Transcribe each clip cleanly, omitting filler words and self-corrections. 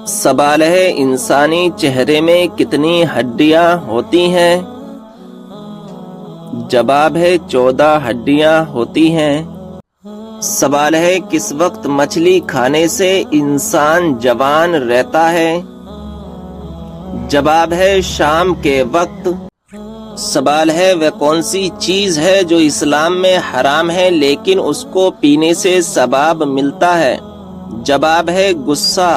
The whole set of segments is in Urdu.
سوال ہے انسانی چہرے میں کتنی ہڈیاں ہوتی ہیں؟ جواب ہے 14 ہڈیاں ہوتی ہیں۔ سوال ہے کس وقت مچھلی کھانے سے انسان جوان رہتا ہے؟ جواب ہے شام کے وقت۔ سوال ہے وہ کون سی چیز ہے جو اسلام میں حرام ہے لیکن اس کو پینے سے ثواب ملتا ہے؟ جواب ہے غصہ۔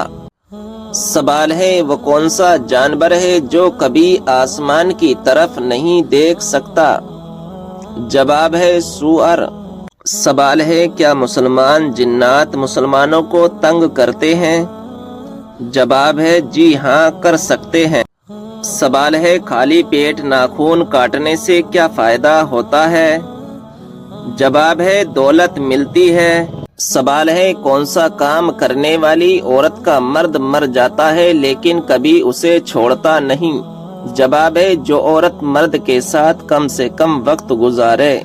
سوال ہے وہ کون سا جانور ہے جو کبھی آسمان کی طرف نہیں دیکھ سکتا؟ جواب ہے سؤر۔ سوال ہے کیا مسلمان جنات مسلمانوں کو تنگ کرتے ہیں؟ جواب ہے جی ہاں کر سکتے ہیں۔ سوال ہے خالی پیٹ ناخن کاٹنے سے کیا فائدہ ہوتا ہے؟ جواب ہے دولت ملتی ہے۔ سوال ہے کون سا کام کرنے والی عورت کا مرد مر جاتا ہے لیکن کبھی اسے چھوڑتا نہیں؟ جواب ہے جو عورت مرد کے ساتھ کم سے کم وقت گزارے۔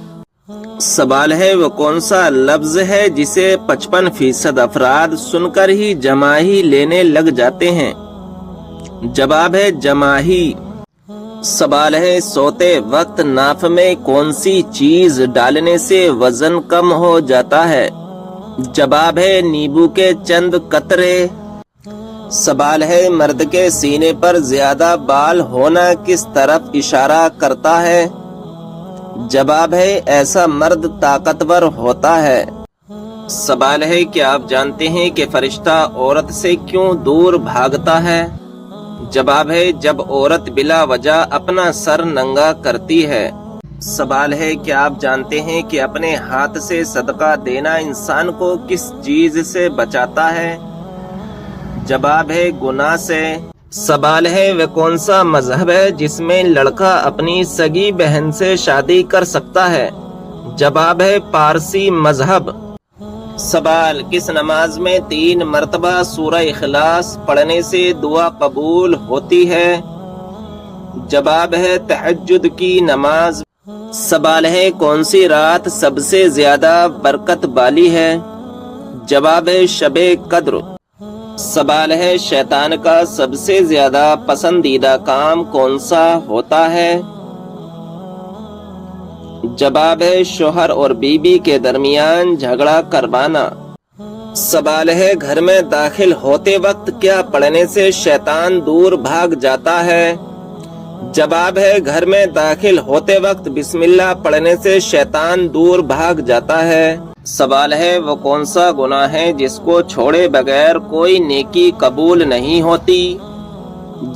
سوال ہے وہ کون سا لفظ ہے جسے 55% افراد سن کر ہی جماہی لینے لگ جاتے ہیں؟ جواب ہے جماہی۔ سوال ہے سوتے وقت ناف میں کون سی چیز ڈالنے سے وزن کم ہو جاتا ہے؟ جواب ہے نیبو کے چند قطرے۔ سوال ہے مرد کے سینے پر زیادہ بال ہونا کس طرف اشارہ کرتا ہے؟ جواب ہے ایسا مرد طاقتور ہوتا ہے۔ سوال ہے کیا آپ جانتے ہیں کہ فرشتہ عورت سے کیوں دور بھاگتا ہے؟ جواب ہے جب عورت بلا وجہ اپنا سر ننگا کرتی ہے۔ سوال ہے کیا آپ جانتے ہیں کہ اپنے ہاتھ سے صدقہ دینا انسان کو کس چیز سے بچاتا ہے؟ جواب ہے گناہ سے۔ سوال ہے وہ کون سا مذہب ہے جس میں لڑکا اپنی سگی بہن سے شادی کر سکتا ہے؟ جواب ہے پارسی مذہب۔ سوال کس نماز میں 3 مرتبہ سورہ اخلاص پڑھنے سے دعا قبول ہوتی ہے؟ جواب ہے تہجد کی نماز۔ سوال ہے کون سی رات سب سے زیادہ برکت والی ہے؟ جواب ہے شب قدر۔ سوال ہے شیطان کا سب سے زیادہ پسندیدہ کام کون سا ہوتا ہے؟ جواب ہے شوہر اور بیوی کے درمیان جھگڑا کروانا۔ سوال ہے گھر میں داخل ہوتے وقت کیا پڑھنے سے شیطان دور بھاگ جاتا ہے؟ جواب ہے گھر میں داخل ہوتے وقت بسم اللہ پڑھنے سے شیطان دور بھاگ جاتا ہے۔ سوال ہے وہ کون سا گناہ ہے جس کو چھوڑے بغیر کوئی نیکی قبول نہیں ہوتی؟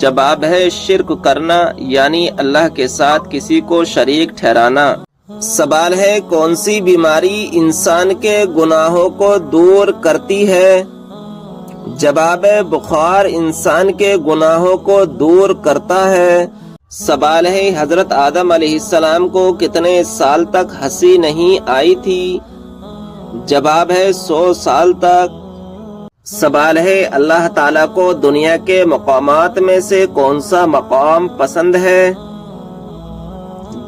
جواب ہے شرک کرنا یعنی اللہ کے ساتھ کسی کو شریک ٹھہرانا۔ سوال ہے کون سی بیماری انسان کے گناہوں کو دور کرتی ہے؟ جواب ہے بخار انسان کے گناہوں کو دور کرتا ہے۔ سوال ہے حضرت آدم علیہ السلام کو کتنے سال تک ہنسی نہیں آئی تھی؟ جواب ہے 100 سال تک۔ سوال ہے اللہ تعالیٰ کو دنیا کے مقامات میں سے کون سا مقام پسند ہے؟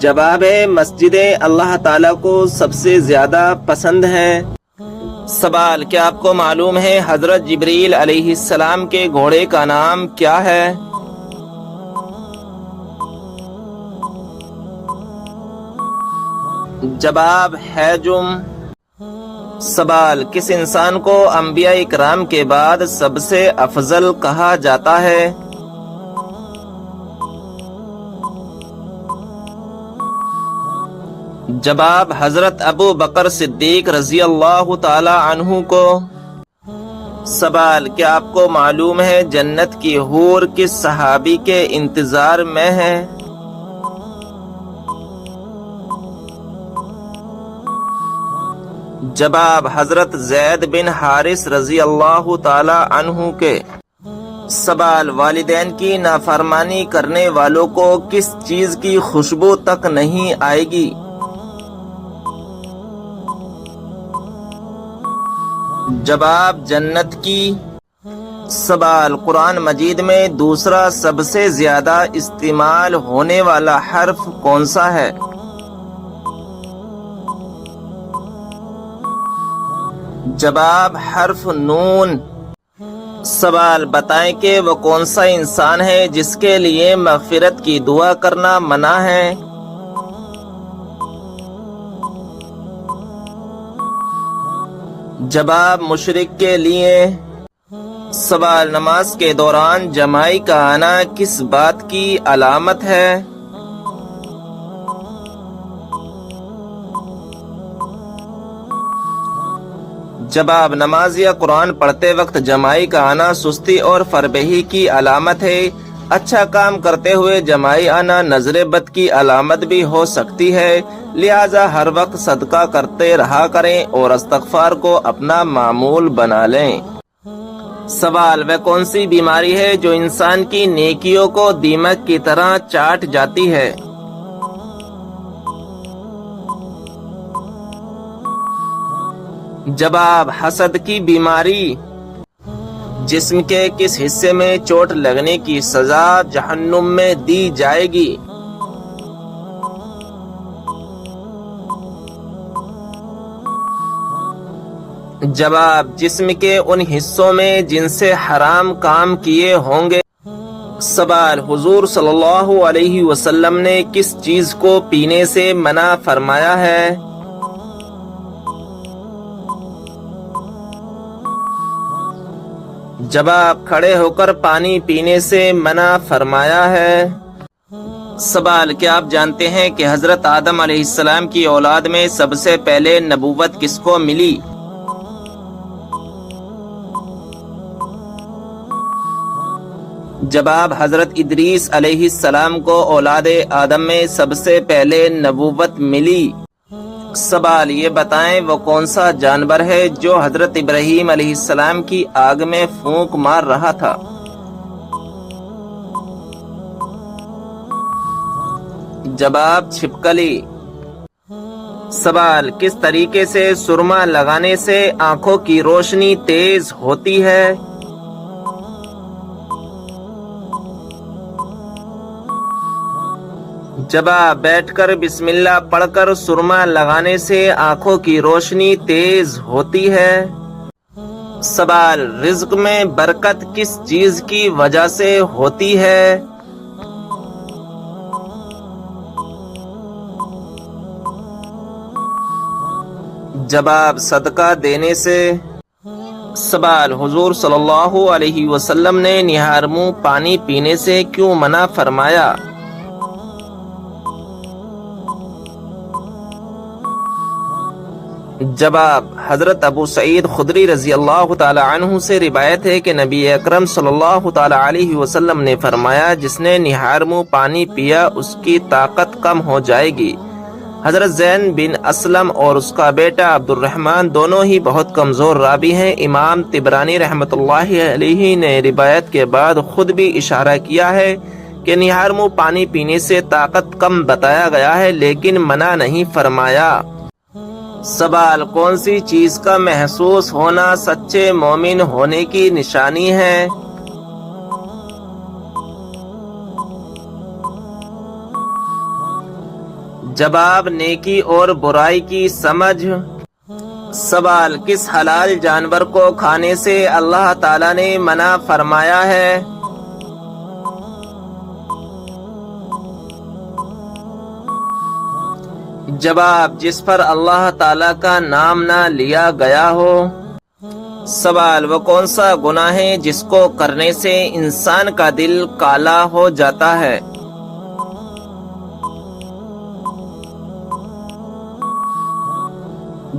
جواب ہے مسجدیں اللہ تعالیٰ کو سب سے زیادہ پسند ہیں۔ سوال کیا آپ کو معلوم ہے حضرت جبریل علیہ السلام کے گھوڑے کا نام کیا ہے؟ جواب ہے جم۔ سوال کس انسان کو انبیاء اکرام کے بعد سب سے افضل کہا جاتا ہے؟ جواب حضرت ابو بکر صدیق رضی اللہ تعالی عنہ کو۔ سوال کیا آپ کو معلوم ہے جنت کی حور کس صحابی کے انتظار میں ہے؟ جواب حضرت زید بن حارث رضی اللہ تعالی عنہ کے۔ سوال والدین کی نافرمانی کرنے والوں کو کس چیز کی خوشبو تک نہیں آئے گی؟ جواب جنت کی۔ سوال قرآن مجید میں دوسرا سب سے زیادہ استعمال ہونے والا حرف کون سا ہے؟ جواب حرف نون۔ سوال بتائیں کہ وہ کون سا انسان ہے جس کے لیے مغفرت کی دعا کرنا منع ہے؟ جواب مشرک کے لیے۔ سوال نماز کے دوران جمائی کا آنا کس بات کی علامت ہے؟ جواب نماز یا قرآن پڑھتے وقت جمائی کا آنا سستی اور فربہی کی علامت ہے۔ اچھا کام کرتے ہوئے جمائی آنا نظر بد کی علامت بھی ہو سکتی ہے، لہذا ہر وقت صدقہ کرتے رہا کریں اور استغفار کو اپنا معمول بنا لیں۔ سوال وہ کون سی بیماری ہے جو انسان کی نیکیوں کو دیمک کی طرح چاٹ جاتی ہے؟ جواب حسد کی بیماری۔ جسم کے کس حصے میں چوٹ لگنے کی سزا جہنم میں دی جائے گی؟ جواب جسم کے ان حصوں میں جن سے حرام کام کیے ہوں گے۔ سوال حضور صلی اللہ علیہ وسلم نے کس چیز کو پینے سے منع فرمایا ہے؟ جواب کھڑے ہو کر پانی پینے سے منع فرمایا ہے۔ سوال کیا آپ جانتے ہیں کہ حضرت آدم علیہ السلام کی اولاد میں سب سے پہلے نبوت کس کو ملی؟ جواب حضرت ادریس علیہ السلام کو اولاد آدم میں سب سے پہلے نبوت ملی۔ سوال یہ بتائیں وہ کون سا جانور ہے جو حضرت ابراہیم علیہ السلام کی آگ میں پھونک مار رہا تھا؟ جواب چھپکلی۔ سوال کس طریقے سے سرما لگانے سے آنکھوں کی روشنی تیز ہوتی ہے؟ جواب بیٹھ کر بسم اللہ پڑھ کر سرما لگانے سے آنکھوں کی روشنی تیز ہوتی ہے۔ سوال رزق میں برکت کس چیز کی وجہ سے ہوتی ہے؟ جواب صدقہ دینے سے۔ سوال حضور صلی اللہ علیہ وسلم نے نہار منہ پانی پینے سے کیوں منع فرمایا؟ جواب حضرت ابو سعید خدری رضی اللہ تعالی عنہ سے روایت ہے کہ نبی اکرم صلی اللہ تعالی علیہ وسلم نے فرمایا جس نے نہار منہ پانی پیا اس کی طاقت کم ہو جائے گی۔ حضرت زین بن اسلم اور اس کا بیٹا عبد الرحمن دونوں ہی بہت کمزور راوی ہیں۔ امام طبرانی رحمۃ اللہ علیہ نے روایت کے بعد خود بھی اشارہ کیا ہے کہ نہار منہ پانی پینے سے طاقت کم بتایا گیا ہے لیکن منع نہیں فرمایا۔ سوال کون سی چیز کا محسوس ہونا سچے مومن ہونے کی نشانی ہے؟ جواب نیکی اور برائی کی سمجھ۔ سوال کس حلال جانور کو کھانے سے اللہ تعالی نے منع فرمایا ہے؟ جواب جس پر اللہ تعالی کا نام نہ لیا گیا ہو۔ سوال وہ کون سا گناہ ہے جس کو کرنے سے انسان کا دل کالا ہو جاتا ہے؟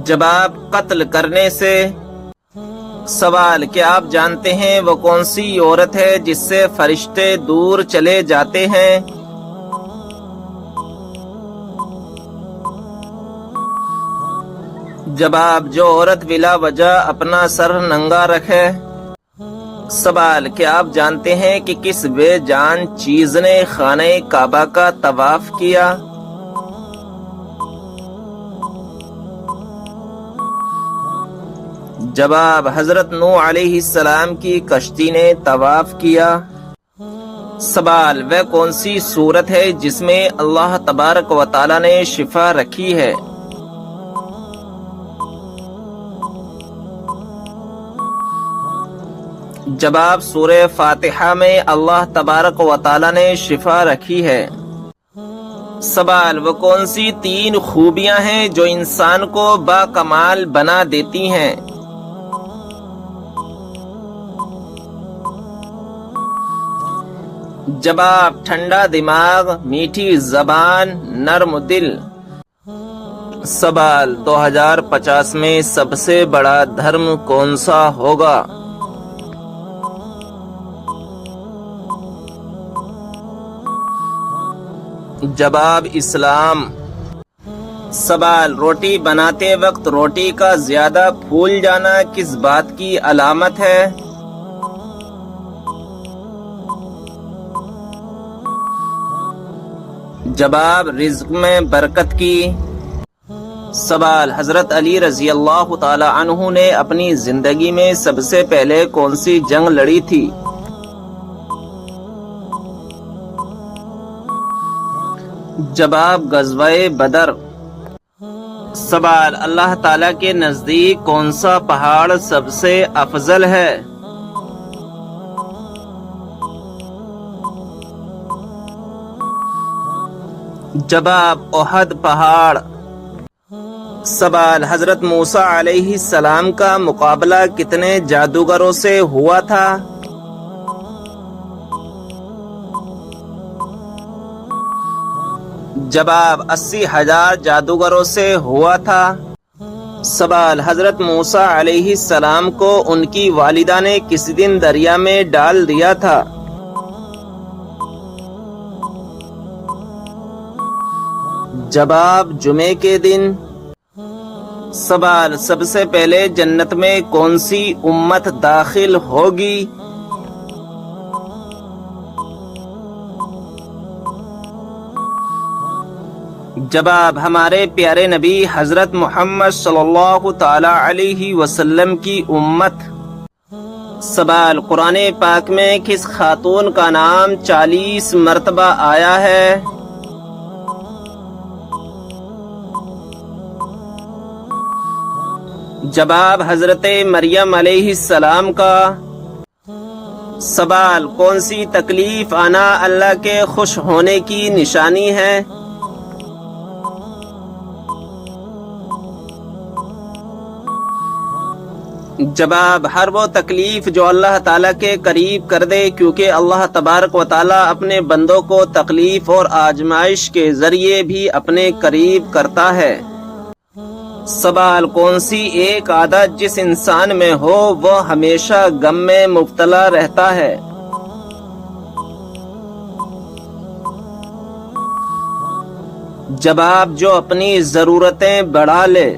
جواب قتل کرنے سے۔ سوال کیا آپ جانتے ہیں وہ کون سی عورت ہے جس سے فرشتے دور چلے جاتے ہیں؟ جواب جو عورت بلا وجہ اپنا سر ننگا رکھے۔ سوال کیا آپ جانتے ہیں کہ کس بے جان چیز نے خانہ کعبہ کا طواف کیا؟ جواب حضرت نوح علیہ السلام کی کشتی نے طواف کیا۔ سوال وہ کون سی صورت ہے جس میں اللہ تبارک و تعالی نے شفا رکھی ہے؟ جواب سورہ فاتحہ میں اللہ تبارک و تعالی نے شفا رکھی ہے۔ سوال وہ کون سی 3 خوبیاں ہیں جو انسان کو باکمال بنا دیتی ہیں؟ جواب ٹھنڈا دماغ، میٹھی زبان، نرم دل۔ سوال 2050 میں سب سے بڑا دھرم کون سا ہوگا؟ جواب اسلام۔ سوال روٹی بناتے وقت روٹی کا زیادہ پھول جانا کس بات کی علامت ہے؟ جواب رزق میں برکت کی۔ سوال حضرت علی رضی اللہ تعالی عنہ نے اپنی زندگی میں سب سے پہلے کون سی جنگ لڑی تھی؟ جواب غزوہ بدر۔ سوال اللہ تعالی کے نزدیک کون سا پہاڑ سب سے افضل ہے؟ جواب احد پہاڑ۔ سوال حضرت موسیٰ علیہ السلام کا مقابلہ کتنے جادوگروں سے ہوا تھا؟ جواب 80,000 جادوگروں سے ہوا تھا۔ سوال حضرت موسیٰ علیہ السلام کو ان کی والدہ نے کس دن دریا میں ڈال دیا تھا؟ جواب جمعے کے دن۔ سوال سب سے پہلے جنت میں کون سی امت داخل ہوگی؟ جواب ہمارے پیارے نبی حضرت محمد صلی اللہ تعالی علیہ وسلم کی امت۔ سوال قرآن پاک میں کس خاتون کا نام 40 مرتبہ آیا ہے؟ جواب حضرت مریم علیہ السلام کا۔ سوال کون سی تکلیف آنا اللہ کے خوش ہونے کی نشانی ہے؟ جواب ہر وہ تکلیف جو اللہ تعالیٰ کے قریب کر دے، کیونکہ اللہ تبارک و تعالیٰ اپنے بندوں کو تکلیف اور آزمائش کے ذریعے بھی اپنے قریب کرتا ہے۔ سوال کون سی ایک عادت جس انسان میں ہو وہ ہمیشہ غم میں مبتلا رہتا ہے؟ جواب جو اپنی ضرورتیں بڑھا لے۔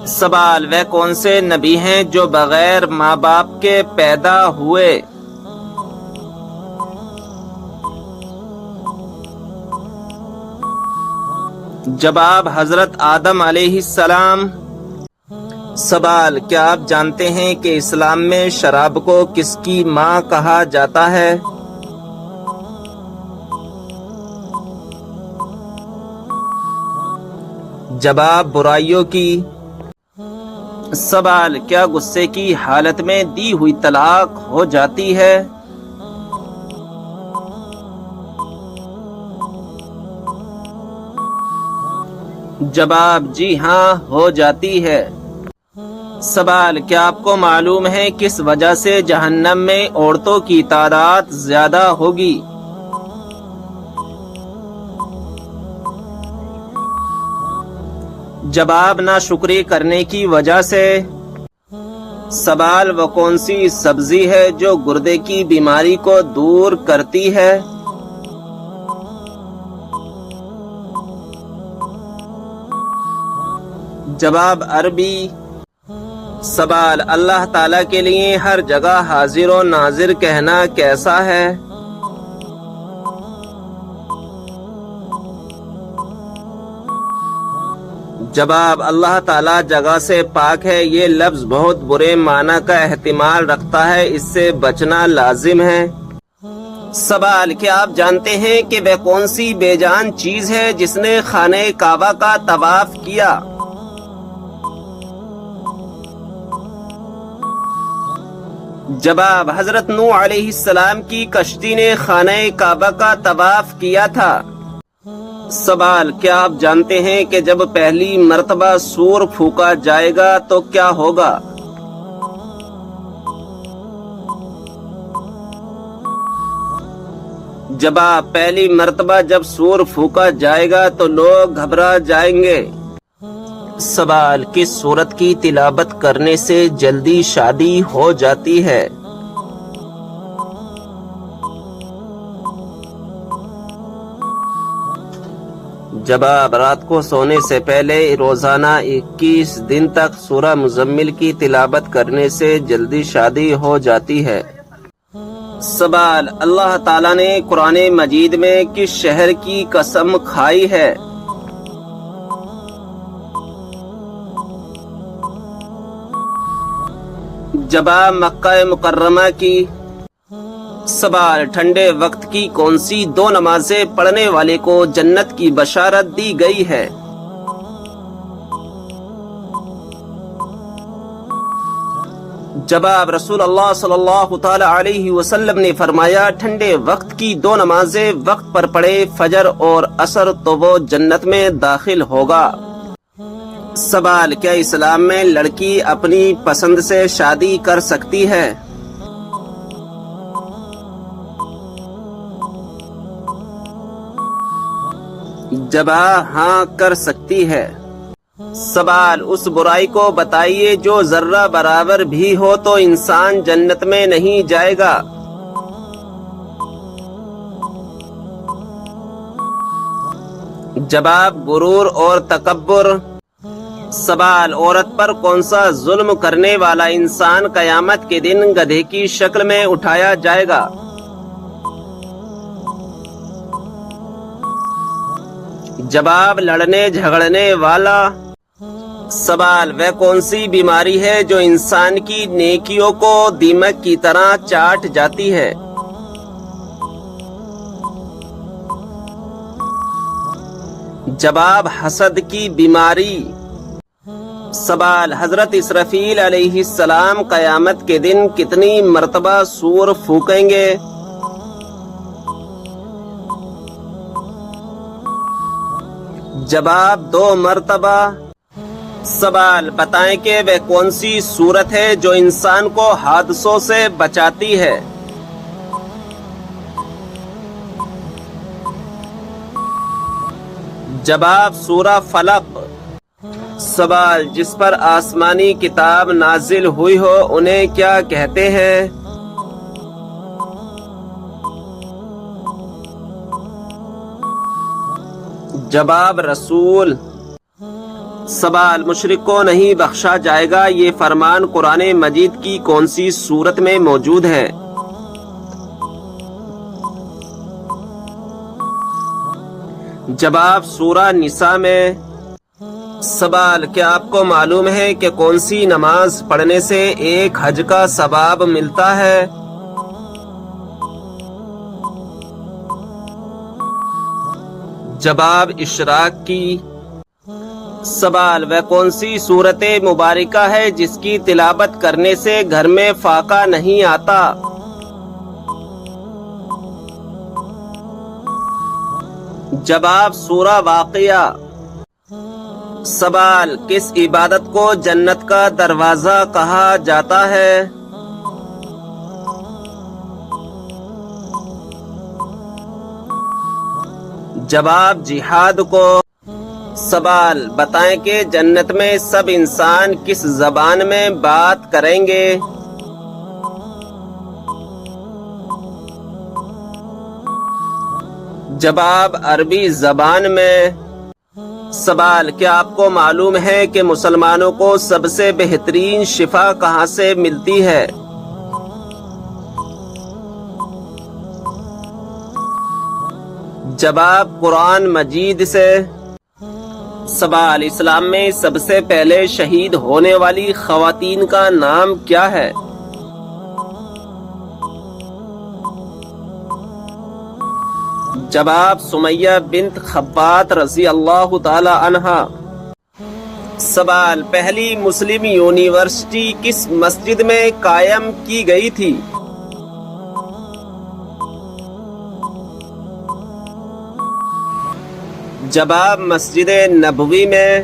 سوال وہ کون سے نبی ہیں جو بغیر ماں باپ کے پیدا ہوئے؟ جواب حضرت آدم علیہ السلام۔ سوال کیا آپ جانتے ہیں کہ اسلام میں شراب کو کس کی ماں کہا جاتا ہے؟ جواب برائیوں کی۔ سوال کیا غصے کی حالت میں دی ہوئی طلاق ہو جاتی ہے؟ جواب جی ہاں ہو جاتی ہے۔ سوال کیا آپ کو معلوم ہے کس وجہ سے جہنم میں عورتوں کی تعداد زیادہ ہوگی؟ جواب ناشکری کرنے کی وجہ سے۔ سوال وہ کون سی سبزی ہے جو گردے کی بیماری کو دور کرتی ہے؟ جواب عربی۔ سوال اللہ تعالیٰ کے لیے ہر جگہ حاضر و ناظر کہنا کیسا ہے؟ جواب اللہ تعالیٰ جگہ سے پاک ہے، یہ لفظ بہت برے معنی کا احتمال رکھتا ہے، اس سے بچنا لازم ہے۔ سوال کیا آپ جانتے ہیں کہ وہ کون سی بے جان چیز ہے جس نے خانہ کعبہ کا طواف کیا؟ جواب: حضرت نوح علیہ السلام کی کشتی نے خانہ کعبہ کا طواف کیا تھا۔ سوال: کیا آپ جانتے ہیں کہ جب پہلی مرتبہ سور پھونکا جائے گا تو کیا ہوگا؟ جواب: پہلی مرتبہ جب سور پھونکا جائے گا تو لوگ گھبرا جائیں گے۔ سوال: کس سورت کی تلاوت کرنے سے جلدی شادی ہو جاتی ہے؟ جواب: رات کو سونے سے پہلے روزانہ 21 دن تک سورہ مزمل کی تلاوت کرنے سے جلدی شادی ہو جاتی ہے۔ سوال: اللہ تعالیٰ نے قرآن مجید میں کس شہر کی قسم کھائی ہے؟ جواب: مکہ مکرمہ کی۔ سوال: ٹھنڈے وقت کی کون سی 2 نمازیں پڑھنے والے کو جنت کی بشارت دی گئی ہے؟ جواب: رسول اللہ صلی اللہ تعالی علیہ وسلم نے فرمایا، ٹھنڈے وقت کی 2 نمازیں وقت پر پڑھے، فجر اور عصر، تو وہ جنت میں داخل ہوگا۔ سوال: کیا اسلام میں لڑکی اپنی پسند سے شادی کر سکتی ہے؟ جواب: ہاں، کر سکتی ہے۔ سوال: اس برائی کو بتائیے جو ذرہ برابر بھی ہو تو انسان جنت میں نہیں جائے گا۔ جواب: غرور اور تکبر۔ سوال: عورت پر کون سا ظلم کرنے والا انسان قیامت کے دن گدھے کی شکل میں اٹھایا جائے گا؟ جواب: لڑنے جھگڑنے والا۔ سوال: وہ کون سی بیماری ہے جو انسان کی نیکیوں کو دیمک کی طرح چاٹ جاتی ہے؟ جواب: حسد کی بیماری۔ سوال: حضرت اسرافیل علیہ السلام قیامت کے دن کتنی مرتبہ سور پھونکیں گے؟ جواب: 2 مرتبہ۔ سوال: بتائیں کہ وہ کون سی صورت ہے جو انسان کو حادثوں سے بچاتی ہے؟ جواب: سورہ فلق۔ سوال: جس پر آسمانی کتاب نازل ہوئی ہو انہیں کیا کہتے ہیں؟ جواب: رسول۔ سوال: مشرک کو نہیں بخشا جائے گا، یہ فرمان قرآن مجید کی کون سی سورت میں موجود ہے؟ جواب: سورہ نساء میں۔ سوال: کیا آپ کو معلوم ہے کہ کون سی نماز پڑھنے سے 1 حج کا ثواب ملتا ہے؟ جواب: اشراق کی۔ سوال: وہ کون سی سورت مبارکہ ہے جس کی تلاوت کرنے سے گھر میں فاقہ نہیں آتا؟ جواب: سورہ واقعہ۔ سوال: کس عبادت کو جنت کا دروازہ کہا جاتا ہے؟ جواب: جہاد کو۔ سوال: بتائیں کہ جنت میں سب انسان کس زبان میں بات کریں گے؟ جواب: عربی زبان میں۔ سوال: کیا آپ کو معلوم ہے کہ مسلمانوں کو سب سے بہترین شفا کہاں سے ملتی ہے؟ جواب: قرآن مجید سے۔ سوال: اسلام میں سب سے پہلے شہید ہونے والی خواتین کا نام کیا ہے؟ جواب: سمیہ بنت خبات رضی اللہ تعالی عنہا۔ سوال: پہلی مسلم یونیورسٹی کس مسجد میں قائم کی گئی تھی؟ جواب: مسجد نبوی میں۔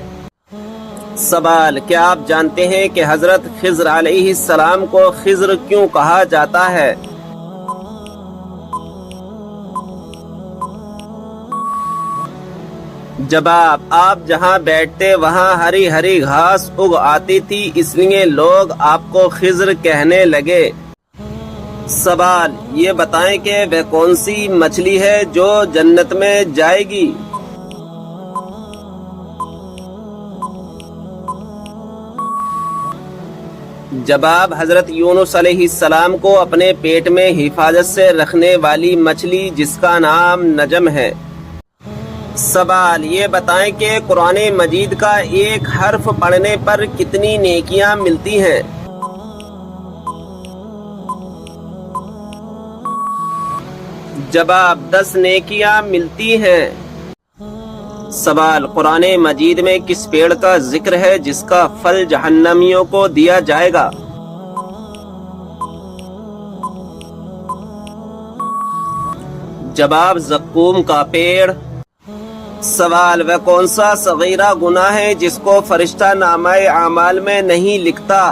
سوال: کیا آپ جانتے ہیں کہ حضرت خضر علیہ السلام کو خضر کیوں کہا جاتا ہے؟ جواب: آپ جہاں بیٹھتے وہاں ہری ہری گھاس اگ آتی تھی، اس لیے لوگ آپ کو خضر کہنے لگے۔ سوال: یہ بتائیں کہ وہ کون سی مچھلی ہے جو جنت میں جائے گی؟ جواب: حضرت یونس علیہ السلام کو اپنے پیٹ میں حفاظت سے رکھنے والی مچھلی جس کا نام نجم ہے۔ سوال: یہ بتائیں کہ قرآن مجید کا ایک حرف پڑھنے پر کتنی نیکیاں ملتی ہیں؟ جواب: 10 نیکیاں ملتی ہیں۔ سوال: قرآن مجید میں کس پیڑ کا ذکر ہے جس کا پھل جہنمیوں کو دیا جائے گا؟ جواب: زقوم کا پیڑ۔ سوال: وہ کون سا صغیرہ گناہ ہے جس کو فرشتہ نامہ اعمال میں نہیں لکھتا؟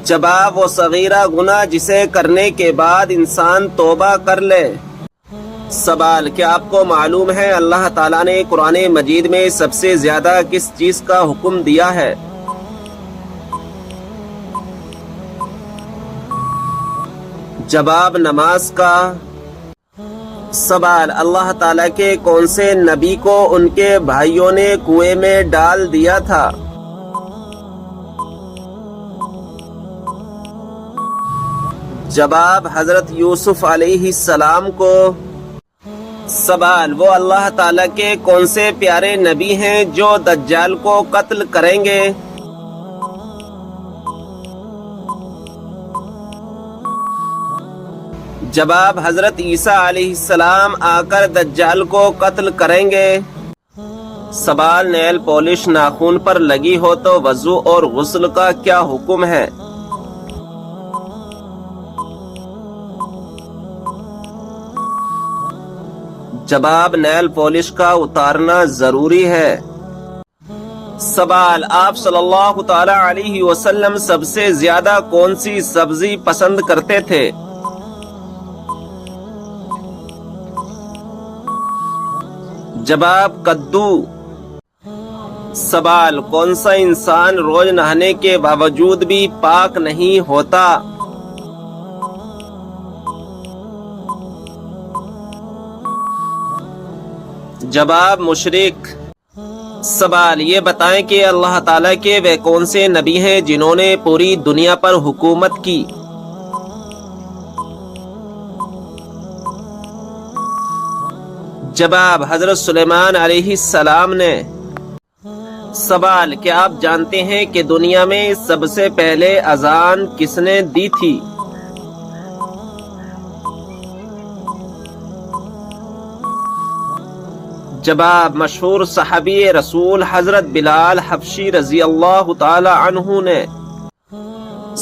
جواب: وہ صغیرہ گناہ جسے کرنے کے بعد انسان توبہ کر لے۔ سوال: کیا آپ کو معلوم ہے اللہ تعالیٰ نے قرآن مجید میں سب سے زیادہ کس چیز کا حکم دیا ہے؟ جواب: نماز کا۔ سوال: اللہ تعالیٰ کے کون سے نبی کو ان کے بھائیوں نے کنویں میں ڈال دیا تھا؟ جواب: حضرت یوسف علیہ السلام کو۔ سوال: وہ اللہ تعالیٰ کے کون سے پیارے نبی ہیں جو دجال کو قتل کریں گے؟ جواب: حضرت عیسیٰ علیہ السلام آ کر دجال کو قتل کریں گے۔ سوال: نیل پالش ناخن پر لگی ہو تو وضو اور غسل کا کیا حکم ہے؟ جواب: نیل پالش کا اتارنا ضروری ہے۔ سوال: آپ صلی اللہ تعالی علیہ وسلم سب سے زیادہ کون سی سبزی پسند کرتے تھے؟ جواب: کدو۔ سوال: کون سا انسان روز نہانے کے باوجود بھی پاک نہیں ہوتا؟ جواب: مشرک۔ سوال: یہ بتائیں کہ اللہ تعالیٰ کے وہ کون سے نبی ہیں جنہوں نے پوری دنیا پر حکومت کی؟ جواب: حضرت سلیمان علیہ السلام نے۔ سوال: کیا آپ جانتے ہیں کہ دنیا میں سب سے پہلے اذان کس نے دی تھی؟ جواب: مشہور صحابی رسول حضرت بلال حبشی رضی اللہ تعالی عنہ نے۔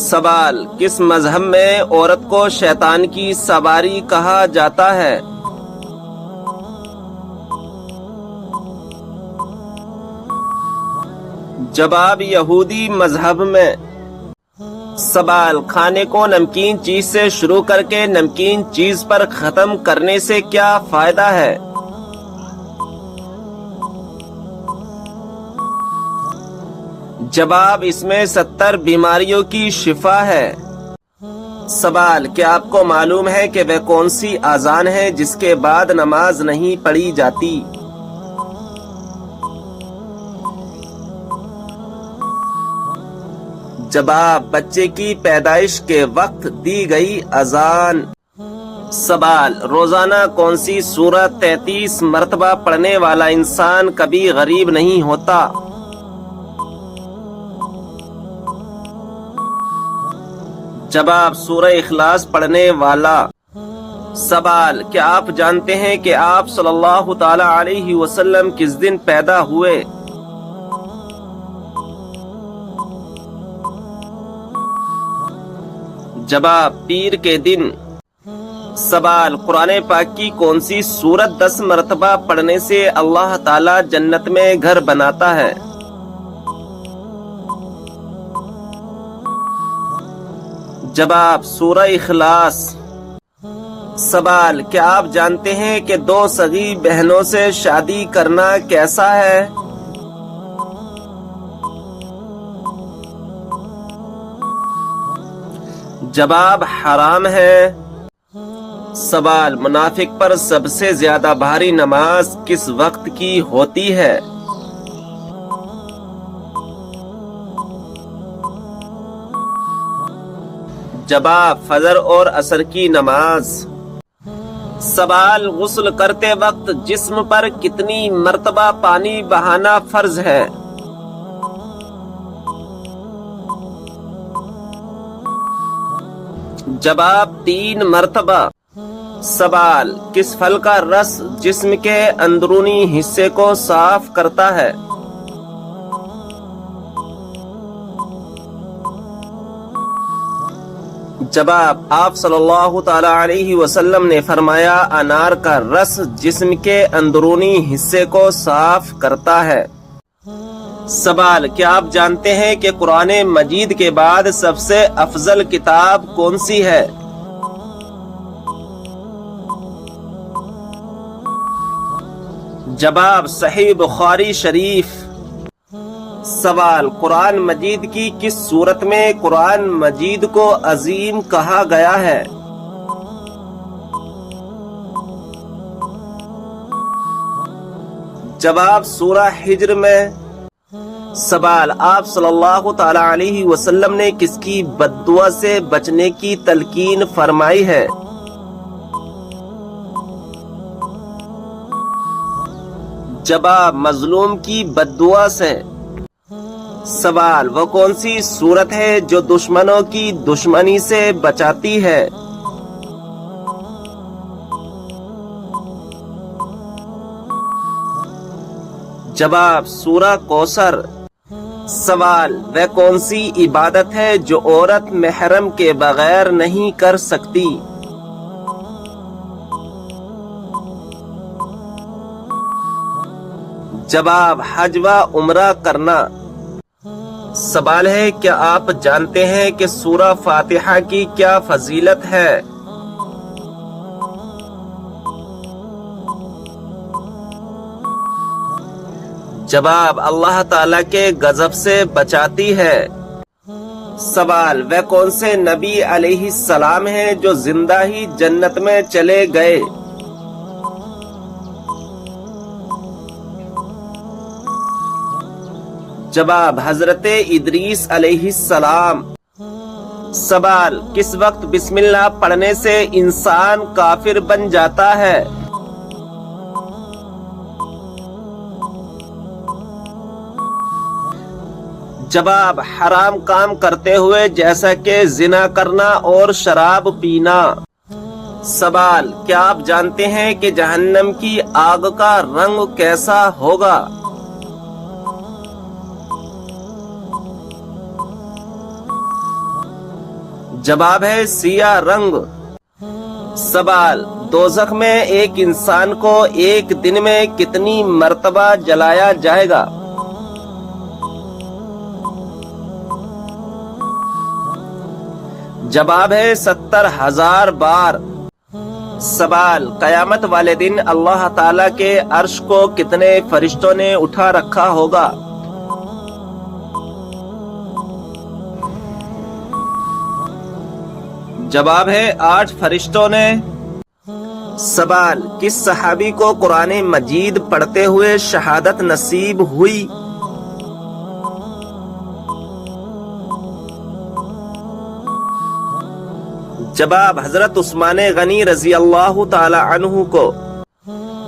سوال: کس مذہب میں عورت کو شیطان کی سواری کہا جاتا ہے؟ جواب: یہودی مذہب میں۔ سوال: کھانے کو نمکین چیز سے شروع کر کے نمکین چیز پر ختم کرنے سے کیا فائدہ ہے؟ جواب: اس میں 70 بیماریوں کی شفا ہے۔ سوال: کیا آپ کو معلوم ہے کہ وہ کون سی اذان ہے جس کے بعد نماز نہیں پڑھی جاتی؟ جواب: بچے کی پیدائش کے وقت دی گئی اذان۔ سوال: روزانہ کون سی سورت 33 مرتبہ پڑھنے والا انسان کبھی غریب نہیں ہوتا؟ جواب: سورہ اخلاص پڑھنے والا۔ سوال، کیا آپ جانتے ہیں کہ آپ صلی اللہ تعالی علیہ وسلم کس دن پیدا ہوئے؟ جواب، پیر کے دن۔ سوال، قرآن پاک کی کون سی سورت 10 مرتبہ پڑھنے سے اللہ تعالی جنت میں گھر بناتا ہے؟ جواب، سورہ اخلاص۔ سوال، کیا آپ جانتے ہیں کہ 2 سگی بہنوں سے شادی کرنا کیسا ہے؟ جواب، حرام ہے۔ سوال، منافق پر سب سے زیادہ بھاری نماز کس وقت کی ہوتی ہے؟ جواب، فجر اور عصر کی نماز۔ سوال، غسل کرتے وقت جسم پر کتنی مرتبہ پانی بہانا فرض ہے؟ جواب، 3 مرتبہ۔ سوال، کس پھل کا رس جسم کے اندرونی حصے کو صاف کرتا ہے؟ جواب، آپ صلی اللہ تعالی علیہ وسلم نے فرمایا انار کا رس جسم کے اندرونی حصے کو صاف کرتا ہے۔ سوال، کیا آپ جانتے ہیں کہ قرآن مجید کے بعد سب سے افضل کتاب کون سی ہے؟ جواب، صحیح بخاری شریف۔ سوال، قرآن مجید کی کس صورت میں قرآن مجید کو عظیم کہا گیا ہے؟ جواب، سورہ حجر میں۔ سوال، آپ صلی اللہ تعالی علیہ وسلم نے کس کی بددعا سے بچنے کی تلقین فرمائی ہے؟ جواب، مظلوم کی بددعا سے۔ سوال، وہ کون سی صورت ہے جو دشمنوں کی دشمنی سے بچاتی ہے؟ جواب، سورہ کوثر۔ سوال، وہ کون سی عبادت ہے جو عورت محرم کے بغیر نہیں کر سکتی؟ جواب، حج و عمرہ کرنا۔ سوال ہے، کیا آپ جانتے ہیں کہ سورہ فاتحہ کی کیا فضیلت ہے؟ جواب، اللہ تعالیٰ کے غضب سے بچاتی ہے۔ سوال، وہ کون سے نبی علیہ السلام ہیں جو زندہ ہی جنت میں چلے گئے؟ جواب، حضرت ادریس علیہ السلام۔ سوال، کس وقت بسم اللہ پڑھنے سے انسان کافر بن جاتا ہے؟ جواب، حرام کام کرتے ہوئے جیسا کہ زنا کرنا اور شراب پینا۔ سوال، کیا آپ جانتے ہیں کہ جہنم کی آگ کا رنگ کیسا ہوگا؟ جواب ہے سیاہ رنگ۔ سوال، دوزخ میں ایک انسان کو ایک دن میں کتنی مرتبہ جلایا جائے گا؟ جواب ہے 70,000 بار۔ سوال، قیامت والے دن اللہ تعالیٰ کے عرش کو کتنے فرشتوں نے اٹھا رکھا ہوگا؟ جواب ہے 8 فرشتوں نے۔ سوال، کس صحابی کو قرآن مجید پڑھتے ہوئے شہادت نصیب ہوئی؟ جواب، حضرت عثمان غنی رضی اللہ تعالی عنہ کو۔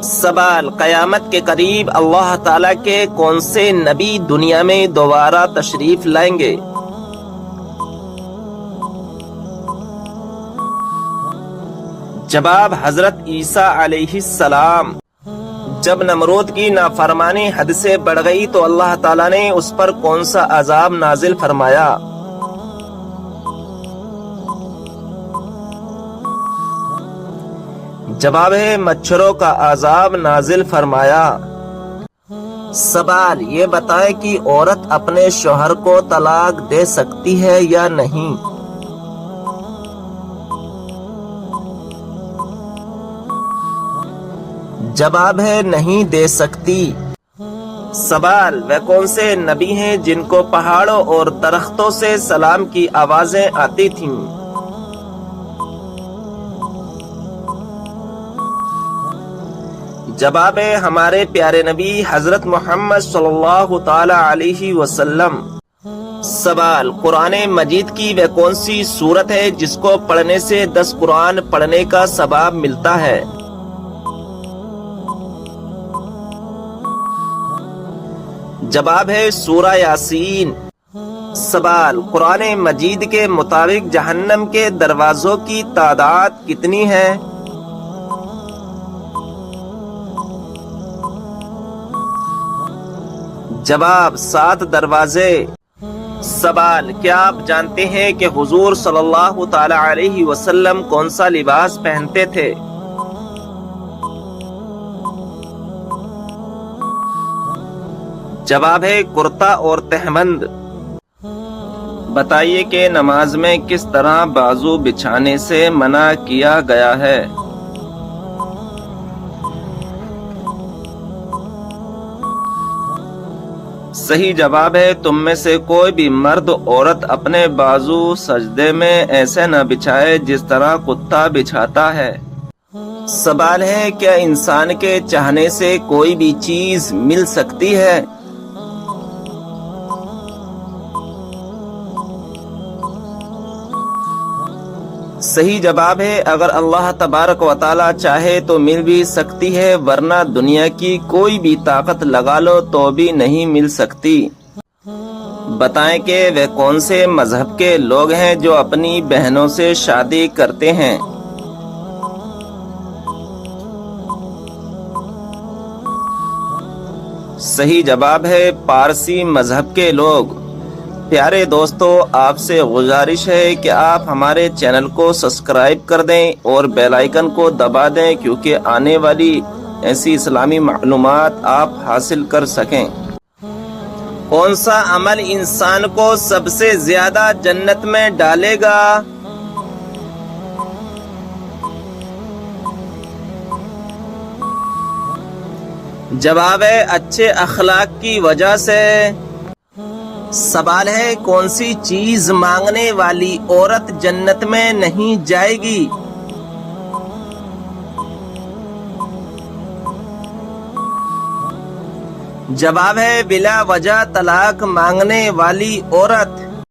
سوال، قیامت کے قریب اللہ تعالیٰ کے کون سے نبی دنیا میں دوبارہ تشریف لائیں گے؟ جواب حضرت عیسیٰ علیہ السلام: جب نمرود کی نافرمانی حد سے بڑھ گئی تو اللہ تعالیٰ نے اس پر کون سا عذاب نازل فرمایا؟ جواب ہے مچھروں کا عذاب نازل فرمایا۔ سوال: یہ بتائیں کہ عورت اپنے شوہر کو طلاق دے سکتی ہے یا نہیں؟ جواب ہے نہیں دے سکتی۔ سوال: وہ کون سے نبی ہیں جن کو پہاڑوں اور درختوں سے سلام کی آوازیں آتی تھیں؟ جواب ہے ہمارے پیارے نبی حضرت محمد صلی اللہ تعالی علیہ وسلم۔ سوال: قرآن مجید کی وہ کون سی سورت ہے جس کو پڑھنے سے 10 قرآن پڑھنے کا ثواب ملتا ہے؟ جواب ہے سورہ یاسین۔ سوال: قرآن مجید کے مطابق جہنم کے دروازوں کی تعداد کتنی ہے؟ جواب: 7 دروازے۔ سوال: کیا آپ جانتے ہیں کہ حضور صلی اللہ تعالی علیہ وسلم کون سا لباس پہنتے تھے؟ جواب ہے کرتا اور تہبند۔ بتائیے کہ نماز میں کس طرح بازو بچھانے سے منع کیا گیا ہے؟ صحیح جواب ہے تم میں سے کوئی بھی مرد عورت اپنے بازو سجدے میں ایسے نہ بچھائے جس طرح کتا بچھاتا ہے۔ سوال ہے کیا انسان کے چاہنے سے کوئی بھی چیز مل سکتی ہے؟ صحیح جواب ہے اگر اللہ تبارک و تعالی چاہے تو مل بھی سکتی ہے، ورنہ دنیا کی کوئی بھی طاقت لگا لو تو بھی نہیں مل سکتی۔ بتائیں کہ وہ کون سے مذہب کے لوگ ہیں جو اپنی بہنوں سے شادی کرتے ہیں؟ صحیح جواب ہے پارسی مذہب کے لوگ۔ پیارے دوستو، آپ سے گزارش ہے کہ آپ ہمارے چینل کو سبسکرائب کر دیں اور بیل آئیکن کو دبا دیں کیونکہ آنے والی ایسی اسلامی معلومات آپ حاصل کر سکیں۔ کون سا عمل انسان کو سب سے زیادہ جنت میں ڈالے گا؟ جواب ہے اچھے اخلاق کی وجہ سے۔ سوال ہے کون سی چیز مانگنے والی عورت جنت میں نہیں جائے گی؟ جواب ہے بلا وجہ طلاق مانگنے والی عورت۔